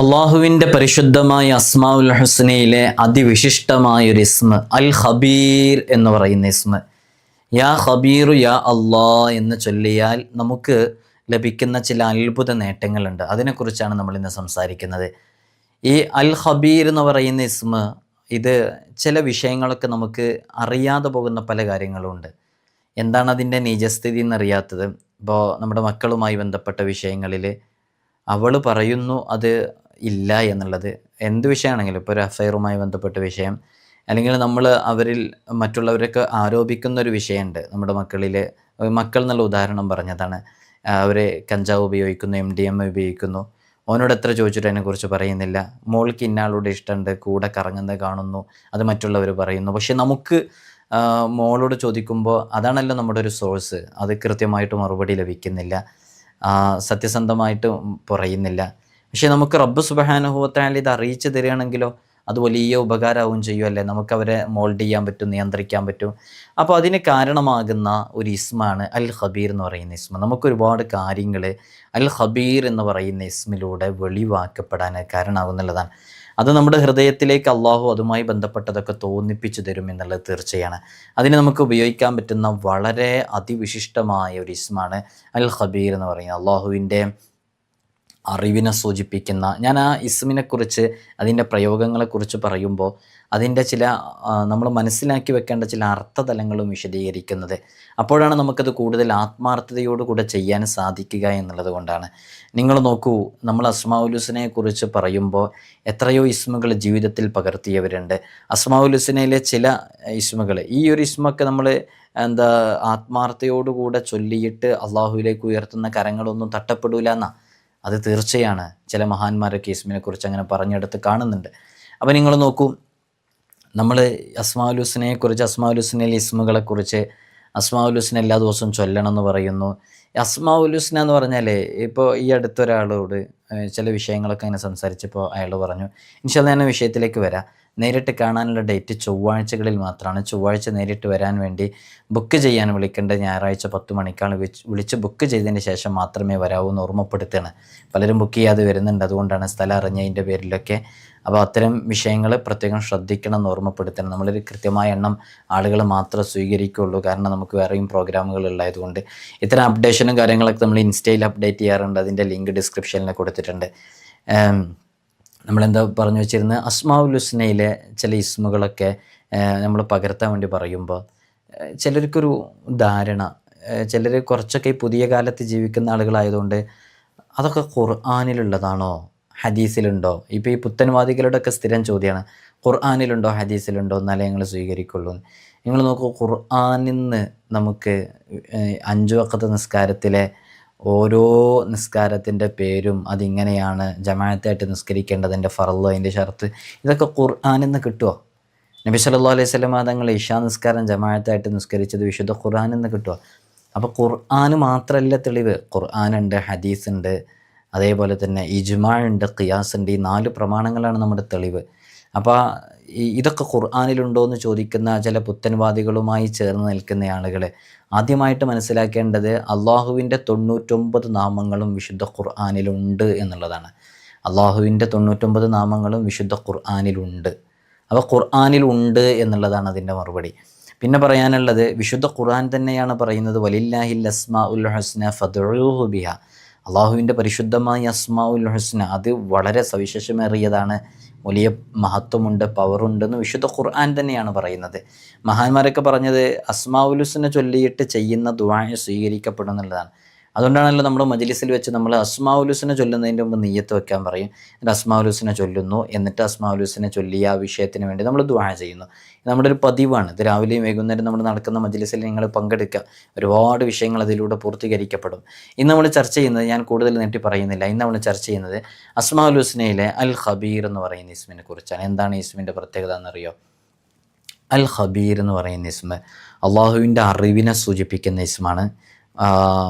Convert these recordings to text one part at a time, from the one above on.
അള്ളാഹുവിൻ്റെ പരിശുദ്ധമായ അസ്മാഉൽ ഹുസ്നയിലെ അതിവിശിഷ്ടമായൊരു ഇസ്മ അൽ ഖബീർ എന്ന് പറയുന്ന ഇസ്മ. യാ ഖബീറു യാ അള്ളാ എന്ന് ചൊല്ലിയാൽ നമുക്ക് ലഭിക്കുന്ന ചില അത്ഭുത നേട്ടങ്ങളുണ്ട്. അതിനെക്കുറിച്ചാണ് നമ്മൾ ഇന്ന് സംസാരിക്കുന്നത്. ഈ അൽ ഖബീർ എന്ന് പറയുന്ന ഇസ്മ, ഇത് ചില വിഷയങ്ങളൊക്കെ നമുക്ക് അറിയാതെ പോകുന്ന പല കാര്യങ്ങളുണ്ട്. എന്താണ് അതിൻ്റെ നിജസ്ഥിതി എന്നറിയാത്തത്? ഇപ്പോൾ നമ്മുടെ മക്കളുമായി ബന്ധപ്പെട്ട വിഷയങ്ങളിൽ അവൾ പറയുന്നു അത് ഇല്ല എന്നുള്ളത്. എന്ത് വിഷയമാണെങ്കിലും, ഇപ്പോൾ ഒരു അഫയറുമായി ബന്ധപ്പെട്ട വിഷയം, അല്ലെങ്കിൽ നമ്മൾ അവരിൽ മറ്റുള്ളവരൊക്കെ ആരോപിക്കുന്ന ഒരു വിഷയമുണ്ട്. നമ്മുടെ മക്കൾ എന്നുള്ള ഉദാഹരണം പറഞ്ഞതാണ്. അവർ കഞ്ചാവ് ഉപയോഗിക്കുന്നു, MDMA ഉപയോഗിക്കുന്നു. ഓനോട് എത്ര ചോദിച്ചിട്ട് അതിനെക്കുറിച്ച് പറയുന്നില്ല. മോൾക്ക് ഇന്നാളോട് ഇഷ്ടമുണ്ട്, കൂടെ കറങ്ങുന്നത് കാണുന്നു, അത് മറ്റുള്ളവർ പറയുന്നു. പക്ഷെ നമുക്ക് മോളോട് ചോദിക്കുമ്പോൾ അതാണല്ലോ നമ്മുടെ ഒരു സോഴ്സ്, അത് കൃത്യമായിട്ട് മറുപടി ലഭിക്കുന്നില്ല, സത്യസന്ധമായിട്ട് പറയുന്നില്ല. പക്ഷേ നമുക്ക് റബ്ബ് സുബ്ഹാനഹു വ തആല ഇത് അറിയിച്ചു തരികയാണെങ്കിലോ അത് വലിയ ഉപകാരമാവും ചെയ്യുമല്ലേ. നമുക്ക് അവരെ മോൾഡ് ചെയ്യാൻ പറ്റും, നിയന്ത്രിക്കാൻ പറ്റും. അപ്പോൾ അതിന് കാരണമാകുന്ന ഒരു ഇസ്മാണ് അൽ ഖബീർ എന്ന് പറയുന്ന ഇസ്മ. നമുക്കൊരുപാട് കാര്യങ്ങൾ അൽ ഖബീർ എന്ന് പറയുന്ന ഇസ്മിലൂടെ വെളിവാക്കപ്പെടാൻ കാരണമാകുന്നുള്ളതാണ്. അത് നമ്മുടെ ഹൃദയത്തിലേക്ക് അള്ളാഹു അതുമായി ബന്ധപ്പെട്ടതൊക്കെ തോന്നിപ്പിച്ചു തരും എന്നുള്ളത് തീർച്ചയാണ്. അതിന് നമുക്ക് ഉപയോഗിക്കാൻ പറ്റുന്ന വളരെ അതിവിശിഷ്ടമായ ഒരു ഇസ്മാണ് അൽ ഖബീർ എന്ന് പറയുന്നത്. അള്ളാഹുവിൻ്റെ അറിവിനെ സൂചിപ്പിക്കുന്ന, ഞാൻ ആ ഇസ്മിനെക്കുറിച്ച് അതിൻ്റെ പ്രയോഗങ്ങളെക്കുറിച്ച് പറയുമ്പോൾ അതിൻ്റെ ചില നമ്മൾ മനസ്സിലാക്കി വെക്കേണ്ട ചില അർത്ഥതലങ്ങളും വിശദീകരിക്കുന്നത്. അപ്പോഴാണ് നമുക്കത് കൂടുതൽ ആത്മാർത്ഥതയോടുകൂടെ ചെയ്യാൻ സാധിക്കുക എന്നുള്ളത് കൊണ്ടാണ്. നിങ്ങൾ നോക്കൂ, നമ്മൾ അസ്മാഉൽ ഹുസ്നയെക്കുറിച്ച് പറയുമ്പോൾ എത്രയോ ഇസ്മുകൾ ജീവിതത്തിൽ പകർത്തിയവരുണ്ട്. അസ്മാഉൽ ഹുസ്നയിലെ ചില ഇസ്മുകൾ, ഈ ഒരു ഇസ്മൊക്കെ നമ്മൾ ആത്മാർത്ഥതയോടുകൂടെ ചൊല്ലിയിട്ട് അള്ളാഹുവിലേക്ക് ഉയർത്തുന്ന കരങ്ങളൊന്നും തട്ടപ്പെടൂല എന്നാ. അത് തീർച്ചയാണ്. ചില മഹാന്മാരൊക്കെ ഇസ്മിനെ കുറിച്ച് അങ്ങനെ പറഞ്ഞെടുത്ത് കാണുന്നുണ്ട്. അപ്പോൾ നിങ്ങൾ നോക്കൂ, നമ്മൾ അസ്മാഉൽ ഹുസ്നയെക്കുറിച്ച്, അസ്മാഉൽ ഹുസ്നയിലെ ഇസ്മുകളെക്കുറിച്ച്, അസ്മാഉൽ ഹുസ്ന എല്ലാ ദിവസവും ചൊല്ലണം എന്ന് പറയുന്നു. അസ്മാഉൽ ഹുസ്ന എന്ന് പറഞ്ഞാൽ, ഇപ്പോൾ ഈ അടുത്തൊരാളോട് ചില വിഷയങ്ങളൊക്കെ അങ്ങനെ സംസാരിച്ചപ്പോൾ അയാൾ പറഞ്ഞു, ഇൻഷാ അല്ലാഹ് ഞാൻ വിഷയത്തിലേക്ക് വരാം, നേരിട്ട് കാണാനുള്ള ഡേറ്റ് ചൊവ്വാഴ്ചകളിൽ മാത്രമാണ്. ചൊവ്വാഴ്ച നേരിട്ട് വരാൻ വേണ്ടി ബുക്ക് ചെയ്യാൻ വിളിക്കേണ്ടത് ഞായറാഴ്ച 10 മണിക്കാണ്. വിളിച്ച് ബുക്ക് ചെയ്തതിന് ശേഷം മാത്രമേ വരാവൂ എന്ന് ഓർമ്മപ്പെടുത്തുകയാണ്. പലരും ബുക്ക് ചെയ്യാതെ വരുന്നുണ്ട്, അതുകൊണ്ടാണ്, സ്ഥലം അറിഞ്ഞതിൻ്റെ പേരിലൊക്കെ. അപ്പോൾ അത്തരം വിഷയങ്ങൾ പ്രത്യേകം ശ്രദ്ധിക്കണം എന്ന് ഓർമ്മപ്പെടുത്തണം. നമ്മളൊരു കൃത്യമായ എണ്ണം ആളുകൾ മാത്രമേ സ്വീകരിക്കുകയുള്ളൂ, കാരണം നമുക്ക് വേറെയും പ്രോഗ്രാമുകൾ ഉള്ളതുകൊണ്ട്. ഇത്തരം അപ്ഡേഷനും കാര്യങ്ങളൊക്കെ നമ്മൾ ഇൻസ്റ്റയിൽ അപ്ഡേറ്റ് ചെയ്യാറുണ്ട്. അതിൻ്റെ ലിങ്ക് ഡിസ്ക്രിപ്ഷനിൽ കൊടുത്തിട്ടുണ്ട്. നമ്മളെന്താ പറഞ്ഞു വെച്ചിരുന്നത്, അസ്മാഉൽ ഹുസ്നയിലെ ചില ഇസ്മുകളൊക്കെ നമ്മൾ പകർത്താൻ വേണ്ടി പറയുമ്പോൾ ചിലർക്കൊരു ധാരണ, ചിലർ കുറച്ചൊക്കെ ഈ പുതിയ കാലത്ത് ജീവിക്കുന്ന ആളുകളായതുകൊണ്ട് അതൊക്കെ ഖുർആനിലുള്ളതാണോ, ഹദീസിലുണ്ടോ? ഇപ്പോൾ ഈ പുത്തൻവാദികളുടെയൊക്കെ സ്ഥിരം ചോദ്യമാണ്, ഖുർആനിലുണ്ടോ ഹദീസിലുണ്ടോ എന്നാലേ ഞങ്ങൾ സ്വീകരിക്കുള്ളൂ. നിങ്ങൾ നോക്കൂ, ഖുർആനിൽ നിന്ന് നമുക്ക് 5 വഖത്ത് നിസ്കാരത്തിലെ ഓരോ നിസ്കാരത്തിൻ്റെ പേരും, അതിങ്ങനെയാണ് ജമാഅത്തായിട്ട് നിസ്കരിക്കേണ്ടതിൻ്റെ ഫർള്, അതിൻ്റെ ഷർത്ത്, ഇതൊക്കെ ഖുർആനിൽ നിന്ന് കിട്ടുമോ? നബി സല്ലല്ലാഹു അലൈഹി വസല്ലം തങ്ങൾ ഇശാ നിസ്കാരം ജമാഅത്തായിട്ട് നിസ്കരിച്ചത് വിശുദ്ധ ഖുർആനിൽ നിന്ന് കിട്ടുമോ? അപ്പോൾ ഖുർആൻ മാത്രമല്ല തെളിവ്, ഖുർആനുണ്ട്, ഹദീസുണ്ട്, അതേപോലെ തന്നെ ഇജ്മാ ഉണ്ട്, ഖിയാസ് ഉണ്ട്. ഈ 4 പ്രമാണങ്ങളാണ് നമ്മുടെ തെളിവ്. അപ്പോൾ ഇതൊക്കെ ഖുർആനിലുണ്ടോ എന്ന് ചോദിക്കുന്ന ചില പുത്തൻവാദികളുമായി ചേർന്ന് നിൽക്കുന്ന ആളുകൾ ആദ്യമായിട്ട് മനസ്സിലാക്കേണ്ടത് അള്ളാഹുവിൻ്റെ 99 നാമങ്ങളും വിശുദ്ധ ഖുർആനിലുണ്ട് എന്നുള്ളതാണ്. അള്ളാഹുവിൻ്റെ 99 നാമങ്ങളും വിശുദ്ധ ഖുർആനിലുണ്ട്. അപ്പോൾ ഖുർആനിലുണ്ട് എന്നുള്ളതാണ് അതിൻ്റെ മറുപടി. പിന്നെ പറയാനുള്ളത്, വിശുദ്ധ ഖുർആൻ തന്നെയാണ് പറയുന്നത്, വലില്ലാഹിൽ അസ്മാഉൽ ഹുസ്ന ഫദ്ഉഹു ബിഹാ. അള്ളാഹുവിൻ്റെ പരിശുദ്ധമായ അസ്മാഉൽ ഹുസ്ന അത് വളരെ സവിശേഷമേറിയതാണ്, വലിയ മഹത്വമുണ്ട്, പവറുണ്ടെന്ന് വിശുദ്ധ ഖുർആൻ തന്നെയാണ് പറയുന്നത്. മഹാന്മാരൊക്കെ പറഞ്ഞത് അസ്മാഉൽ ഹുസ്ന ചൊല്ലിയിട്ട് ചെയ്യുന്ന ദുആ സ്വീകരിക്കപ്പെടും എന്നുള്ളതാണ്. അതുകൊണ്ടാണല്ലോ നമ്മൾ മജ്ലിസിൽ വെച്ച് നമ്മൾ അസ്മാഉൽ ഹുസ്ന ചൊല്ലുന്നതിൻ്റെ മുമ്പ് നിയ്യത്ത് വെക്കാൻ പറയും. എന്നിട്ട് അസ്മാഉൽ ഹുസ്ന ചൊല്ലുന്നു, എന്നിട്ട് അസ്മാഉൽ ഹുസ്ന ചൊല്ലിയ ആ വിഷയത്തിന് വേണ്ടി നമ്മൾ ദുആ ചെയ്യുന്നു. നമ്മുടെ ഒരു പതിവാണ്. ഇത് രാവിലെയും വൈകുന്നേരം നമ്മൾ നടക്കുന്ന മജ്ലിസിൽ നിങ്ങൾ പങ്കെടുക്കുക, ഒരുപാട് വിഷയങ്ങൾ അതിലൂടെ പൂർത്തീകരിക്കപ്പെടും. ഇന്ന് നമ്മൾ ചർച്ച ചെയ്യുന്നത്, ഞാൻ കൂടുതൽ നീട്ടി പറയുന്നില്ല, ഇന്ന് നമ്മൾ ചർച്ച ചെയ്യുന്നത് അസ്മാഉൽ ഹുസ്നയിലെ അൽ ഖബീർ എന്ന് പറയുന്ന ഇസ്മിനെ കുറിച്ചാണ്. എന്താണ് ഈ ഇസ്മിൻ്റെ പ്രത്യേകത എന്നറിയോ? അൽ ഖബീർ എന്ന് പറയുന്ന ഇസ്മ അള്ളാഹുവിൻ്റെ അറിവിനെ സൂചിപ്പിക്കുന്ന ഇസ്മാണ്.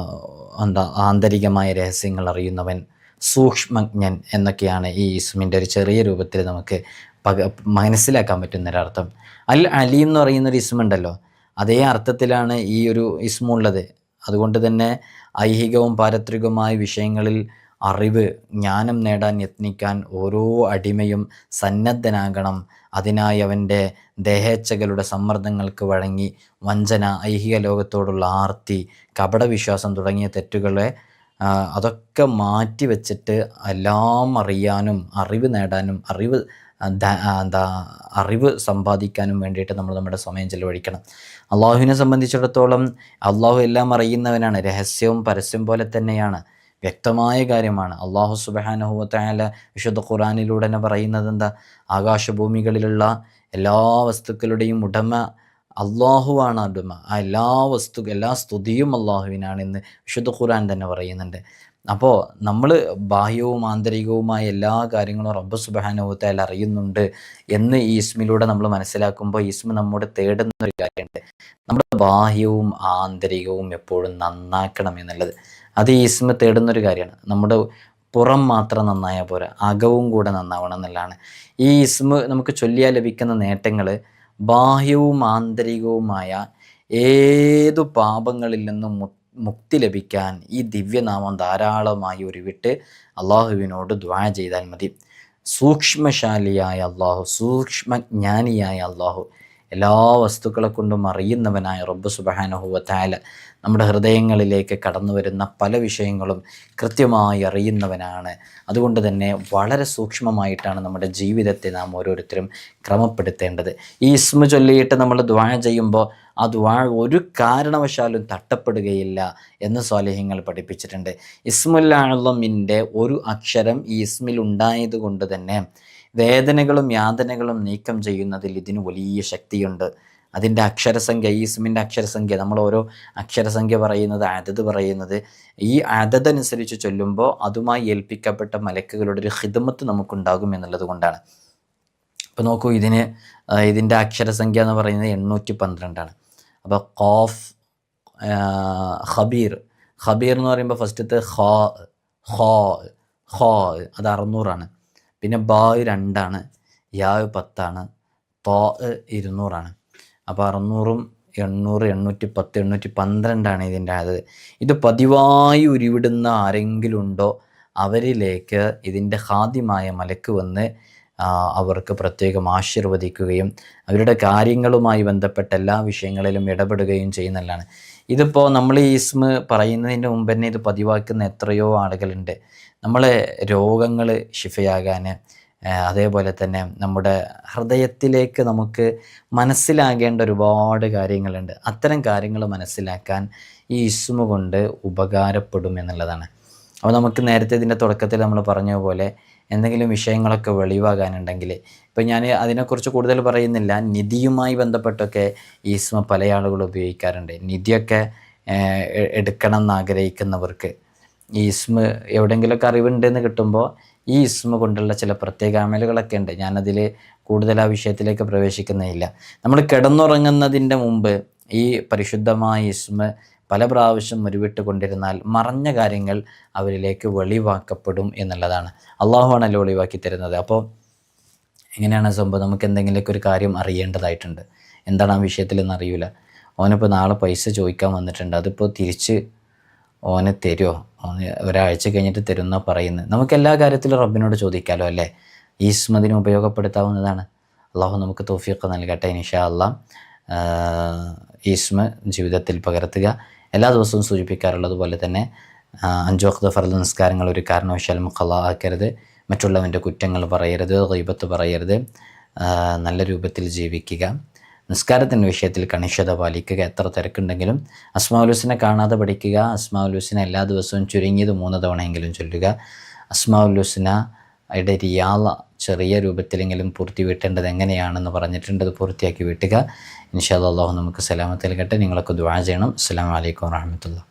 ആന്തരികമായ രഹസ്യങ്ങൾ അറിയുന്നവൻ, സൂക്ഷ്മജ്ഞൻ എന്നൊക്കെയാണ് ഈ ഇസ്മിൻ്റെ ഒരു ചെറിയ രൂപത്തിൽ നമുക്ക് മനസ്സിലാക്കാൻ പറ്റുന്നൊരർത്ഥം. അൽ അലീം എന്ന് പറയുന്നൊരു ഇസ്മുണ്ടല്ലോ, അതേ അർത്ഥത്തിലാണ് ഈ ഒരു ഇസ്മുള്ളത്. അതുകൊണ്ട് തന്നെ ഐഹികവും പാരത്രികവുമായ വിഷയങ്ങളിൽ അറിവ്, ജ്ഞാനം നേടാൻ യത്നിക്കാൻ ഓരോ അടിമയും സന്നദ്ധനാകണം. അതിനായി അവൻ്റെ ദേഹേച്ഛകളുടെ സമ്മർദ്ദങ്ങൾക്ക് വഴങ്ങി വഞ്ചന, ഐഹിക ലോകത്തോടുള്ള ആർത്തി, കപടവിശ്വാസം തുടങ്ങിയ തെറ്റുകളെ അതൊക്കെ മാറ്റി വെച്ചിട്ട് എല്ലാം അറിയാനും അറിവ് നേടാനും അറിവ് സമ്പാദിക്കാനും വേണ്ടിയിട്ട് നമ്മൾ നമ്മുടെ സമയം ചെലവഴിക്കണം. അള്ളാഹുവിനെ സംബന്ധിച്ചിടത്തോളം അള്ളാഹു എല്ലാം അറിയുന്നവനാണ്. രഹസ്യവും പരസ്യം പോലെ തന്നെയാണ്, വ്യക്തമായ കാര്യമാണ്. അള്ളാഹു സുബ്ഹാനഹു വ തആല വിശുദ്ധ ഖുർആനിലൂടെ തന്നെ പറയുന്നത് എന്താ? ആകാശഭൂമികളിലുള്ള എല്ലാ വസ്തുക്കളുടെയും ഉടമ അള്ളാഹുവാണ്. ഉടമ എല്ലാ സ്തുതിയും അള്ളാഹുവിനാണെന്ന് വിശുദ്ധ ഖുർആൻ തന്നെ പറയുന്നുണ്ട്. അപ്പോൾ നമ്മൾ ബാഹ്യവും ആന്തരികവുമായ എല്ലാ കാര്യങ്ങളും റബ്ബ് സുബ്ഹാനഹു വ തആല അറിയുന്നുണ്ട് എന്ന് ഈ ഇസ്മിലൂടെ നമ്മൾ മനസ്സിലാക്കുമ്പോൾ ഇസ്മ നമ്മോട് തേടുന്ന ഒരു കാര്യമുണ്ട്. നമ്മുടെ ബാഹ്യവും ആന്തരികവും എപ്പോഴും നന്നാക്കണം എന്നുള്ളത്. അത് ഈ ഇസ്മ തേടുന്നൊരു കാര്യമാണ്. നമ്മുടെ പുറം മാത്രം നന്നായാൽ പോരാ, അകവും കൂടെ നന്നാവണം എന്നുള്ളതാണ്. ഈ ഇസ്മ നമുക്ക് ചൊല്ലിയാൽ ലഭിക്കുന്ന നേട്ടങ്ങൾ ബാഹ്യവും ആന്തരികവുമായ ഏതു പാപങ്ങളിൽ നിന്നും മുക്തി ലഭിക്കാൻ ഈ ദിവ്യനാമം ധാരാളമായി ഉരുവിട്ട് അള്ളാഹുവിനോട് ദുആ ചെയ്താൽ മതി. സൂക്ഷ്മശാലിയായ അള്ളാഹു, സൂക്ഷ്മജ്ഞാനിയായ അള്ളാഹു, എല്ലാ വസ്തുക്കളെ കൊണ്ടും അറിയുന്നവനായ റബ്ബ് സുബ്ഹാനഹു വ തആല നമ്മുടെ ഹൃദയങ്ങളിലേക്ക് കടന്നു വരുന്ന പല വിഷയങ്ങളും കൃത്യമായി അറിയുന്നവനാണ്. അതുകൊണ്ട് തന്നെ വളരെ സൂക്ഷ്മമായിട്ടാണ് നമ്മുടെ ജീവിതത്തെ നാം ഓരോരുത്തരും ക്രമപ്പെടുത്തേണ്ടത്. ഈ ഇസ്മ ചൊല്ലിയിട്ട് നമ്മൾ ദുആ ചെയ്യുമ്പോൾ ആ ദുആ ഒരു കാരണവശാലും തട്ടപ്പെടുകയില്ല എന്ന് സ്വാലിഹ്യങ്ങൾ പഠിപ്പിച്ചിട്ടുണ്ട്. ഇസ്മുൽ അഅ്ളമിൻ്റെ ഒരു അക്ഷരം ഈ ഇസ്മിൽ ഉണ്ടായത് കൊണ്ട് തന്നെ വേദനകളും യാതനകളും നീക്കം ചെയ്യുന്നതിൽ ഇതിന് വലിയ ശക്തിയുണ്ട്. അതിൻ്റെ അക്ഷരസംഖ്യ, ഈ ഇസ്മിൻ്റെ അക്ഷരസംഖ്യ, നമ്മൾ ഓരോ അക്ഷരസംഖ്യ പറയുന്നത്, അതത് പറയുന്നത്, ഈ അതതനുസരിച്ച് ചൊല്ലുമ്പോൾ അതുമായി ഏൽപ്പിക്കപ്പെട്ട മലക്കുകളുടെ ഒരു ഖിദ്മത്ത് നമുക്കുണ്ടാകും എന്നുള്ളത് കൊണ്ടാണ്. അപ്പോൾ നോക്കൂ, ഇതിൻ്റെ അക്ഷരസംഖ്യ എന്ന് പറയുന്നത് 812. അപ്പോൾ ഖാഫ്, ഖബീർ എന്ന് പറയുമ്പോൾ ഫസ്റ്റത്തെ ഖാ അത് 600 പിന്നെ ബാ 2, യാ 10, തോ 200. അപ്പോൾ 600, 800, 810, 812 ഇതിൻ്റെ അത്. ഇത് പതിവായി ഉരുവിടുന്ന ആരെങ്കിലും ഉണ്ടോ അവരിലേക്ക് ഇതിൻ്റെ ഹാദിമായ മലക്ക് വന്ന് അവർക്ക് പ്രത്യേകം ആശീർവദിക്കുകയും അവരുടെ കാര്യങ്ങളുമായി ബന്ധപ്പെട്ട എല്ലാ വിഷയങ്ങളിലും ഇടപെടുകയും ചെയ്യുന്നതാണ്. ഇതിപ്പോൾ നമ്മൾ ഈ ഇസ്മ പറയുന്നതിൻ്റെ മുമ്പ് തന്നെ ഇത് പതിവാക്കുന്ന എത്രയോ ആളുകളുണ്ട്. നമ്മളെ രോഗങ്ങൾ ശിഫയാകാൻ, അതേപോലെ തന്നെ നമ്മുടെ ഹൃദയത്തിലേക്ക് നമുക്ക് മനസ്സിലാകേണ്ട ഒരുപാട് കാര്യങ്ങളുണ്ട്. അത്തരം കാര്യങ്ങൾ മനസ്സിലാക്കാൻ ഈ ഇസ്മ കൊണ്ട് ഉപകാരപ്പെടും എന്നുള്ളതാണ്. അപ്പോൾ നമുക്ക് നേരത്തെ ഇതിൻ്റെ തുടക്കത്തിൽ നമ്മൾ പറഞ്ഞ പോലെ എന്തെങ്കിലും വിഷയങ്ങളൊക്കെ വെളിവാകാനുണ്ടെങ്കിൽ, ഇപ്പം ഞാൻ അതിനെക്കുറിച്ച് കൂടുതൽ പറയുന്നില്ല, നിധിയുമായി ബന്ധപ്പെട്ടൊക്കെ ഈ ഇസ്മ പല ആളുകൾ ഉപയോഗിക്കാറുണ്ട്. നിധിയൊക്കെ എടുക്കണം എന്നാഗ്രഹിക്കുന്നവർക്ക് ഈ ഇസ്മ എവിടെയെങ്കിലുമൊക്കെ അറിവുണ്ടെന്ന് കിട്ടുമ്പോൾ ഈ ഇസ്മ കൊണ്ടുള്ള ചില പ്രത്യേക അമലുകളൊക്കെ ഉണ്ട്. ഞാനതിൽ കൂടുതൽ ആ വിഷയത്തിലേക്ക് പ്രവേശിക്കുന്നില്ല. നമ്മൾ കിടന്നുറങ്ങുന്നതിൻ്റെ മുമ്പ് ഈ പരിശുദ്ധമായ ഇസ്മ പല പ്രാവശ്യം ഉരുവിട്ട് കൊണ്ടിരുന്നാൽ മറഞ്ഞ കാര്യങ്ങൾ അവരിലേക്ക് വെളിവാക്കപ്പെടും എന്നുള്ളതാണ്. അള്ളാഹുവാണല്ലോ വെളിവാക്കി തരുന്നത്. അപ്പോൾ എങ്ങനെയാണ് സംഭവം? നമുക്ക് എന്തെങ്കിലുമൊക്കെ ഒരു കാര്യം അറിയേണ്ടതായിട്ടുണ്ട്, എന്താണ് ആ വിഷയത്തിലെന്ന് അറിയില്ല. ഓനിപ്പോൾ നാളെ പൈസ ചോദിക്കാൻ വന്നിട്ടുണ്ട്, അതിപ്പോൾ തിരിച്ച് ഓനെ തരുമോ, ഒരാഴ്ച കഴിഞ്ഞിട്ട് തരുമെന്നാ പറയുന്നത്. നമുക്ക് എല്ലാ കാര്യത്തിലും റബ്ബിനോട് ചോദിക്കാമല്ലോ അല്ലേ? ഈ ഇസ്മതിന് ഉപയോഗപ്പെടുത്താവുന്നതാണ്. അള്ളാഹു നമുക്ക് തൗഫീഖ് നൽകട്ടെ ഇൻഷാ അല്ലാഹ്. ഈ ഇസ്മ ജീവിതത്തിൽ പകർത്തുക. എല്ലാ ദിവസവും സൂചിപ്പിക്കാറുള്ളത് പോലെ തന്നെ 5 വഖ്ത് ഫർദ് നിസ്കാരങ്ങൾ ഒരു കാരണവശാലും ഖളാ ആക്കരുത്. മറ്റുള്ളവൻ്റെ കുറ്റങ്ങൾ പറയരുത്, ഗീബത്ത് പറയരുത്. നല്ല രൂപത്തിൽ ജീവിക്കുക. നിസ്കാരത്തിൻ്റെ വിഷയത്തിൽ കണിശത പാലിക്കുക. എത്ര തിരക്കുണ്ടെങ്കിലും അസ്മാഉൽ ഹുസ്ന കാണാതെ പഠിക്കുക. അസ്മാഉൽ ഹുസ്ന എല്ലാ ദിവസവും ചുരുങ്ങിയത് 3 തവണയെങ്കിലും ചൊല്ലുക. അസ്മാഉൽ ഹുസ്നയുടെ റിയാള ചെറിയ രൂപത്തിലെങ്കിലും പൂർത്തി വീട്ടേണ്ടത് എങ്ങനെയാണെന്ന് പറഞ്ഞിട്ടുണ്ട്, അത് പൂർത്തിയാക്കി വീട്ടുക. ഇൻഷാ അല്ലാഹ് നമുക്ക് സലാമത്ത് നൽകട്ടെ. നിങ്ങളൊക്കെ ദുആ ചെയ്യണം. അസ്സലാമു അലൈക്കും വറഹ്മത്തുള്ളാഹി.